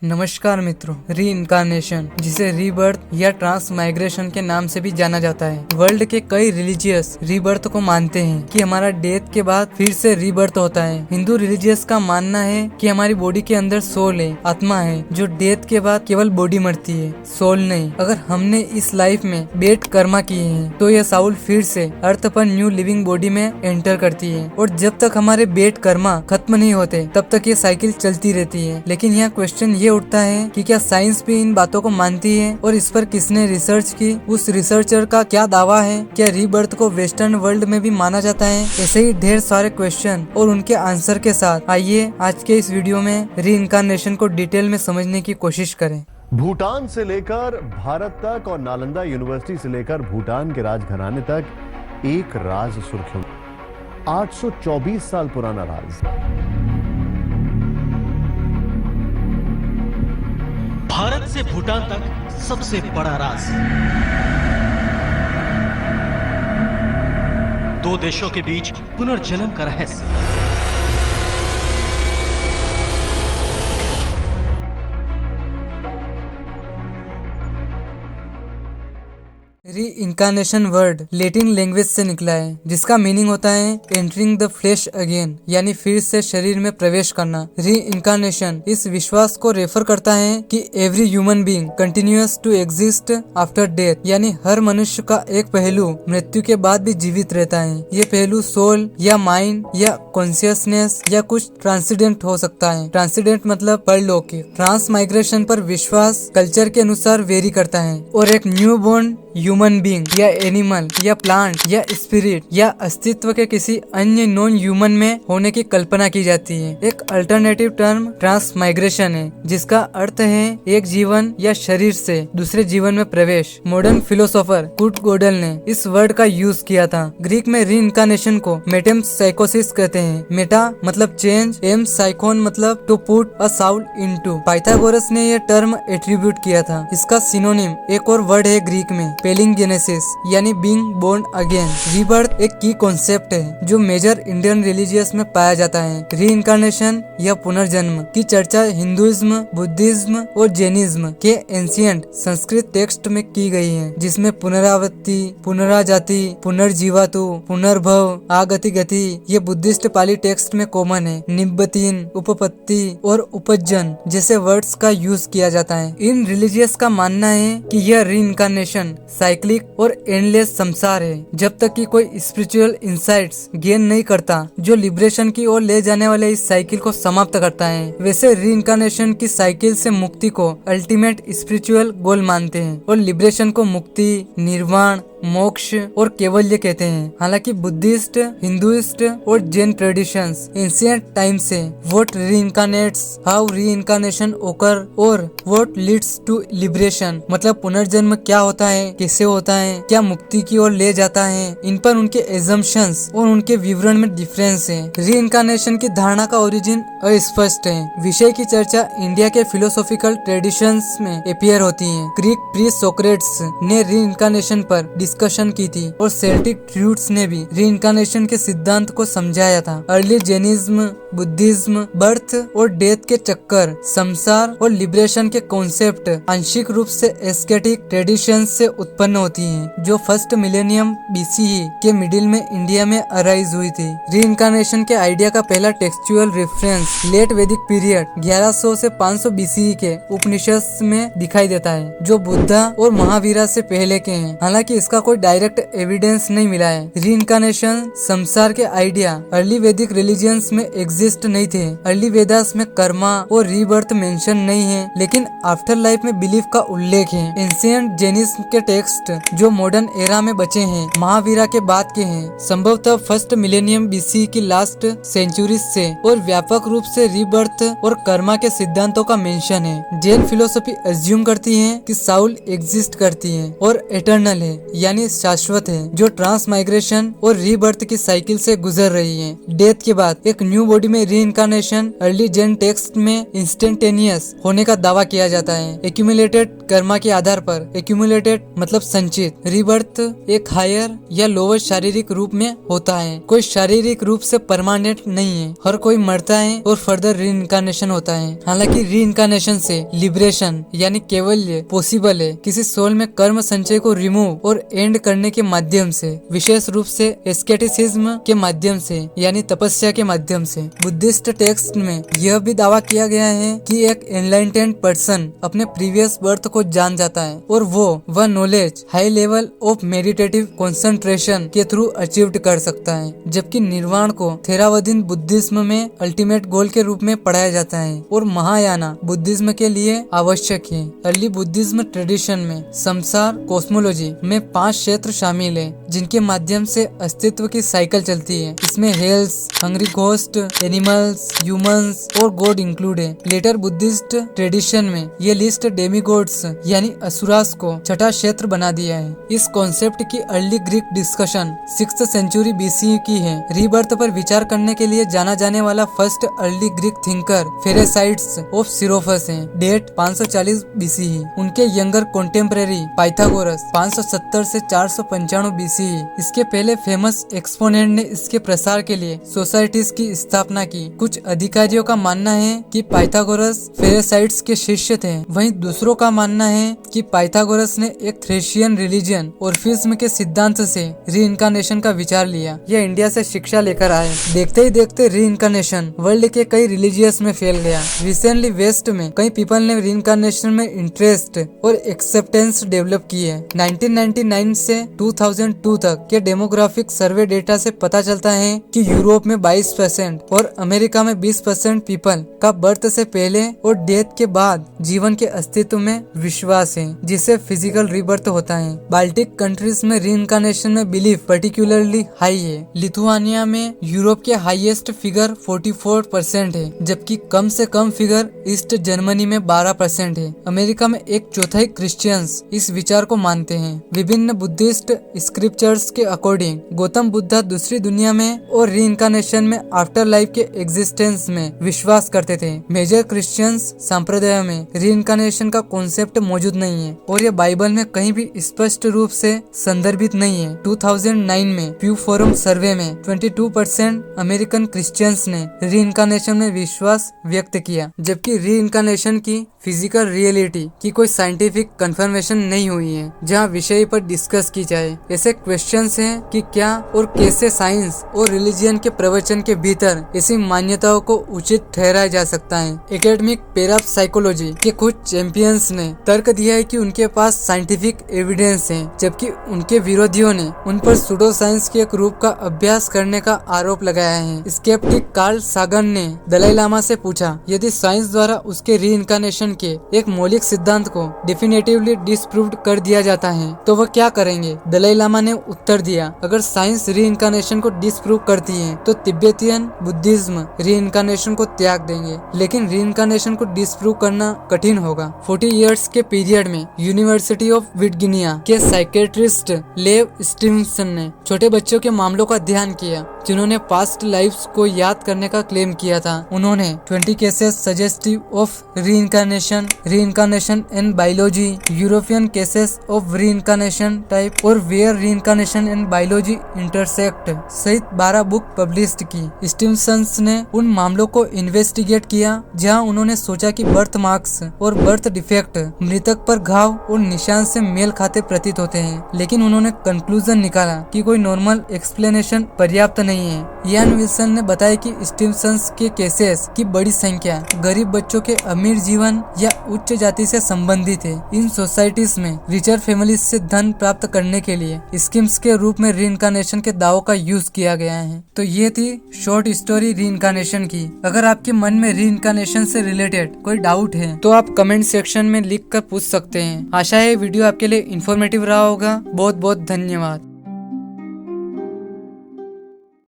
नमस्कार मित्रों, री इनकारनेशन जिसे रीबर्थ या ट्रांस माइग्रेशन के नाम से भी जाना जाता है। वर्ल्ड के कई रिलीजियस रीबर्थ को मानते हैं कि हमारा डेथ के बाद फिर से रीबर्थ होता है। हिंदू रिलीजियस का मानना है कि हमारी बॉडी के अंदर सोल है, आत्मा है, जो डेथ के बाद केवल बॉडी मरती है, सोल नहीं। अगर हमने इस लाइफ में बेड कर्मा किए हैं तो यह साउल फिर से अर्थ पर न्यू लिविंग बॉडी में एंटर करती है और जब तक हमारे बेड कर्मा खत्म नहीं होते तब तक ये साइकिल चलती रहती है। लेकिन यहाँ क्वेश्चन ये उठता है कि क्या साइंस भी इन बातों को मानती है और इस पर किसने रिसर्च की, उस रिसर्चर का क्या दावा है, क्या रीबर्थ को वेस्टर्न वर्ल्ड में भी माना जाता है। ऐसे ही ढेर सारे क्वेश्चन और उनके आंसर के साथ आइए आज के इस वीडियो में री इनकारनेशन को डिटेल में समझने की कोशिश करें। भूटान से लेकर भारत तक और नालंदा यूनिवर्सिटी से लेकर भूटान के राजघराने तक एक राज सुर्खियों में। 824 साल पुराना राज। भारत से भूटान तक सबसे बड़ा राज। दो देशों के बीच पुनर्जन्म का रहस्य। री इनकारनेशन वर्ड लैटिन लैंग्वेज से निकला है जिसका मीनिंग होता है एंटरिंग द फ्लेश अगेन, यानी फिर से शरीर में प्रवेश करना। री इनकारनेशन इस विश्वास को रेफर करता है कि every human being continuous to exist after death, यानी हर मनुष्य का एक पहलू मृत्यु के बाद भी जीवित रहता है। ये पहलू सोल या माइंड या कॉन्शियसनेस या कुछ ट्रांसीडेंट हो सकता है। ट्रांसीडेंट मतलब परलौकिक। ट्रांस माइग्रेशन पर विश्वास कल्चर के अनुसार वेरी करता है और एक न्यू बोर्न ह्यूमन बीइंग या एनिमल या प्लांट या स्पिरिट या अस्तित्व के किसी अन्य नॉन ह्यूमन में होने की कल्पना की जाती है। एक अल्टरनेटिव टर्म ट्रांस माइग्रेशन है जिसका अर्थ है एक जीवन या शरीर से दूसरे जीवन में प्रवेश। मॉडर्न फिलोसोफर कुर्ट गोडल ने इस वर्ड का यूज किया था। ग्रीक में री इनकारनेशन को मेटाम्साइकोसिस कहते हैं। मेटा मतलब चेंज, एम साइकोन मतलब to put a soul into. Pythagoras ने यह टर्म एट्रीब्यूट किया था। इसका सिनोनिम एक और वर्ड है ग्रीक में पेलिंगेनेसिस, यानी बीइंग बोर्न अगेन। रीबर्थ एक की कॉन्सेप्ट है जो मेजर इंडियन रिलीजियस में पाया जाता है। री इनकारनेशन या पुनर्जन्म की चर्चा हिंदुइज्म, बुद्धिज्म और जैनिज्म के एंशिएंट संस्कृत टेक्स्ट में की गई है, जिसमें पुनरावृत्ति, पुनराजाति, पुनर्जीवातु, पुनर्भव, आगति गति ये बुद्धिस्ट पाली टेक्स्ट में कॉमन है। निब्बतीन, उपपत्ति और उपजन जैसे वर्ड्स का यूज किया जाता है। इन रिलीजियस का मानना है कि यह री इनकारनेशन साइक्लिक और एंडलेस संसार है जब तक कि कोई स्पिरिचुअल इंसाइट्स गेन नहीं करता जो लिबरेशन की ओर ले जाने वाले इस साइकिल को समाप्त करता है। वैसे री इनकारनेशन की साइकिल से मुक्ति को अल्टीमेट स्पिरिचुअल गोल मानते हैं और लिबरेशन को मुक्ति, निर्वाण, मोक्ष और केवल्य कहते हैं। हालांकि बुद्धिस्ट, हिंदुइस्ट और जैन ट्रेडिशंस एंशिएंट टाइम से व्हाट रीइंकारनेट्स, हाउ रीइंकारनेशन ओकर और व्हाट लीड्स टू लिबरेशन मतलब पुनर्जन्म क्या होता है, कैसे होता है, क्या मुक्ति की ओर ले जाता है, इन पर उनके एजम्पशंस और उनके विवरण में डिफरेंस है। रीइंकारनेशन की धारणा का ओरिजिन अस्पष्ट है। विषय की चर्चा इंडिया के फिलोसॉफिकल ट्रेडिशंस में अपीयर होती है। ग्रीक प्रीस्ट सोक्रेट्स ने रीइंकारनेशन पर डिस्कशन की थी और सेल्टिक ट्रूथ्स ने भी रीइंकारनेशन के सिद्धांत को समझाया था। अर्ली जैनिज्म, बुद्धिज्म बर्थ और डेथ के चक्कर, संसार और लिबरेशन के कॉन्सेप्ट आंशिक रूप से एस्केटिक ट्रेडिशंस से उत्पन्न होती हैं, जो फर्स्ट मिलेनियम बीसीई के मिडिल में इंडिया में अराइज हुई थी। रीइंकारनेशन के आइडिया का पहला टेक्सचुअल रेफरेंस लेट वैदिक पीरियड 1100 से 500 बीसीई के उपनिषद में दिखाई देता है, जो बुद्धा और महावीरा से पहले के हैं। हालांकि इसका कोई डायरेक्ट एविडेंस नहीं मिला है। रीइंकारनेशन संसार के आइडिया अर्ली वैदिक रिलीजियंस में एग्जिस्ट नहीं थे। अर्ली वेदास में कर्मा और रीबर्थ मेंशन नहीं है, लेकिन आफ्टर लाइफ में बिलीफ का उल्लेख है। एंशिएंट जैनिज्म के टेक्स्ट जो मॉडर्न एरा में बचे हैं महावीरा के बाद के हैं, संभवतः फर्स्ट मिलेनियम बीसी की लास्ट सेंचुरीज से, और व्यापक रूप से रीबर्थ और कर्मा के सिद्धांतों का मेंशन है। जैन फिलोसफी अज्यूम करती है कि साउल एग्जिस्ट करती है और एटर्नल है, यानी शाश्वत है, जो ट्रांस माइग्रेशन और रीबर्थ की साइकिल से गुजर रही है। डेथ के बाद एक न्यू बॉडी में रीइंकारनेशन अर्ली जैन टेक्स्ट में इंस्टेंटेनियस होने का दावा किया जाता है। एक्यूमुलेटेड कर्मा के आधार पर, एक्यूमुलेटेड मतलब संचित। रीबर्थ एक हायर या लोअर शारीरिक रूप में होता है, कोई शारीरिक रूप से परमानेंट नहीं है। हर कोई मरता है और फर्दर री इनकारनेशन होता है। हालांकि री इनकारनेशन से लिबरेशन यानी केवल्य पॉसिबल है, किसी सोल में कर्म संचय को रिमूव और एंड करने के माध्यम से, विशेष रूप से एस्केटिसिज्म के माध्यम से यानी तपस्या के माध्यम से। बुद्धिस्ट टेक्स्ट में यह भी दावा किया गया है कि एक एनलाइटेंड पर्सन अपने प्रीवियस बर्थ को जान जाता है और वह knowledge high level of meditative concentration के थ्रू अचीव्ड कर सकता है। जबकि निर्वाण को थेरावादिन बुद्धिज्म में अल्टीमेट गोल के रूप में पढ़ाया जाता है और महायाना बुद्धिज्म के लिए आवश्यक है। अर्ली बुद्धिज्म ट्रेडिशन में संसार कॉस्मोलॉजी में 5 क्षेत्र शामिल है, जिनके माध्यम से अस्तित्व की साइकिल चलती है। इसमें हेल्स, हंग्री घोस्ट, एनिमल्स, ह्यूमंस और गॉड इंक्लूड है। लेटर बुद्धिस्ट ट्रेडिशन में ये लिस्ट डेमीगॉड्स यानी असुरास को छठा क्षेत्र बना दिया है। इस कॉन्सेप्ट की early Greek discussion 6th century BCE की है। रीबर्थ पर विचार करने के लिए जाना जाने वाला first early Greek thinker Pherecydes of Syros है। Date 540 BCE। उनके यंगर कॉन्टेम्परेरी पाइथागोरस 570 से 495 BCE। इसके पहले फेमस एक्सपोनेंट ने इसके प्रसार के लिए सोसाइटीज की स्थापना की। कुछ अधिकारियों का मानना है कि पाइथागोरस फेरेसाइट्स के शिष्य थे, वहीं दूसरों का मानना है कि पाइथागोरस ने एक थ्रेशियन रिलीजन ऑर्फिज्म के सिद्धांत से री इनकारनेशन का विचार लिया। यह इंडिया से शिक्षा लेकर आए। देखते ही देखते री इनकारनेशन वर्ल्ड के कई रिलीजियस में फैल गया। रिसेंटली वेस्ट में कई पीपल ने री इनकारनेशन में इंटरेस्ट और एक्सेप्टेंस डेवलप की है। 1999 से 2002 तक के डेमोग्राफिक सर्वे डेटा से पता चलता है कि यूरोप में 22% और अमेरिका में 20% पीपल का बर्थ से पहले और डेथ के बाद जीवन के अस्तित्व में विश्वास है, जिसे फिजिकल रीबर्थ होता है। बाल्टिक कंट्रीज में री इनकारनेशन में बिलीफ पर्टिकुलरली हाई है। लिथुआनिया में यूरोप के हाईएस्ट फिगर 44% है, जबकि कम से कम फिगर ईस्ट जर्मनी में 12% है। अमेरिका में 1/4 क्रिश्चियंस इस विचार को मानते हैं। विभिन्न बुद्धिस्ट स्क्रिप्चर्स के अकॉर्डिंग गौतम बुद्धा दूसरी दुनिया में और री इनकारनेशन में आफ्टर लाइफ के एग्जिस्टेंस में विश्वास करते थे। मेजर क्रिश्चियंस संप्रदाय में री इनकारनेशन का कॉन्सेप्ट मौजूद नहीं है और यह बाइबल में कहीं भी स्पष्ट रूप से संदर्भित नहीं है। 2009 में प्यू फोरम सर्वे में 22% अमेरिकन क्रिश्चियंस ने री इनकारनेशन में विश्वास व्यक्त किया, जबकि री इनकारनेशन की फिजिकल रियलिटी की कोई साइंटिफिक कंफर्मेशन नहीं हुई है जहां विषय पर डिस्कस की जाए। ऐसे क्वेश्चंस हैं कि क्या और कैसे साइंस और रिलीजन के प्रवचन के भीतर ऐसी मान्यताओं को उचित ठहराया जा सकता है। एकेडमिक पैरासाइकोलॉजी के कुछ चैंपियंस ने तर्क दिया है कि उनके पास साइंटिफिक एविडेंस है, जबकि उनके विरोधियों ने उन पर सूडो साइंस के एक रूप का अभ्यास करने का आरोप लगाया है। स्केप्टिक कार्ल सागन ने दलाई लामा से पूछा, यदि साइंस द्वारा उसके री इनकारनेशन के एक मौलिक सिद्धांत को डेफिनेटिवली डिस्प्रूव्ड कर दिया जाता है तो वह क्या करेंगे? दलाई लामा ने उत्तर दिया, अगर साइंस री इनकारनेशन को डिस्प्रूव करती है तो तिब्बतियन बुद्धिज्म री इनकारनेशन को त्याग देंगे, लेकिन री इनकारनेशन को डिस्प्रूव करना कठिन होगा। 40 इयर्स के पीरियड में यूनिवर्सिटी ऑफ विर्जीनिया के साइकेट्रिस्ट लेव स्टीवनसन ने छोटे बच्चों के मामलों का ध्यान किया जिन्होंने पास्ट लाइफ्स को याद करने का क्लेम किया था। उन्होंने 20 केसेस सजेस्टिव ऑफ री incarnation in biology, European cases of री इनकारनेशन टाइप और वेयर री इनकारनेशन इन बायोलॉजी इंटरसेक्ट सहित 12 बुक पब्लिश्ड की। स्टीवनसन ने उन मामलों को इन्वेस्टिगेट किया जहां उन्होंने सोचा कि बर्थ मार्क्स और बर्थ डिफेक्ट मृतक पर घाव और निशान से मेल खाते प्रतीत होते हैं, लेकिन उन्होंने कंक्लूजन निकाला कि कोई नॉर्मल एक्सप्लेनेशन पर्याप्त नहीं है। इयान विल्सन ने बताया कि स्टीवनसन के केसेस की बड़ी संख्या गरीब बच्चों के अमीर जीवन या उच्च जाति से संबंधित है। इन सोसाइटीज में रिचर फैमिली से धन प्राप्त करने के लिए स्कीम्स के रूप में री इनकारनेशन के दावों का यूज किया गया है। तो ये थी शॉर्ट स्टोरी री इनकारनेशन की। अगर आपके मन में री इनकारनेशन से रिलेटेड कोई डाउट है तो आप कमेंट सेक्शन में लिख कर पूछ सकते हैं। आशा है वीडियो आपके लिए इन्फॉर्मेटिव रहा होगा। बहुत बहुत धन्यवाद।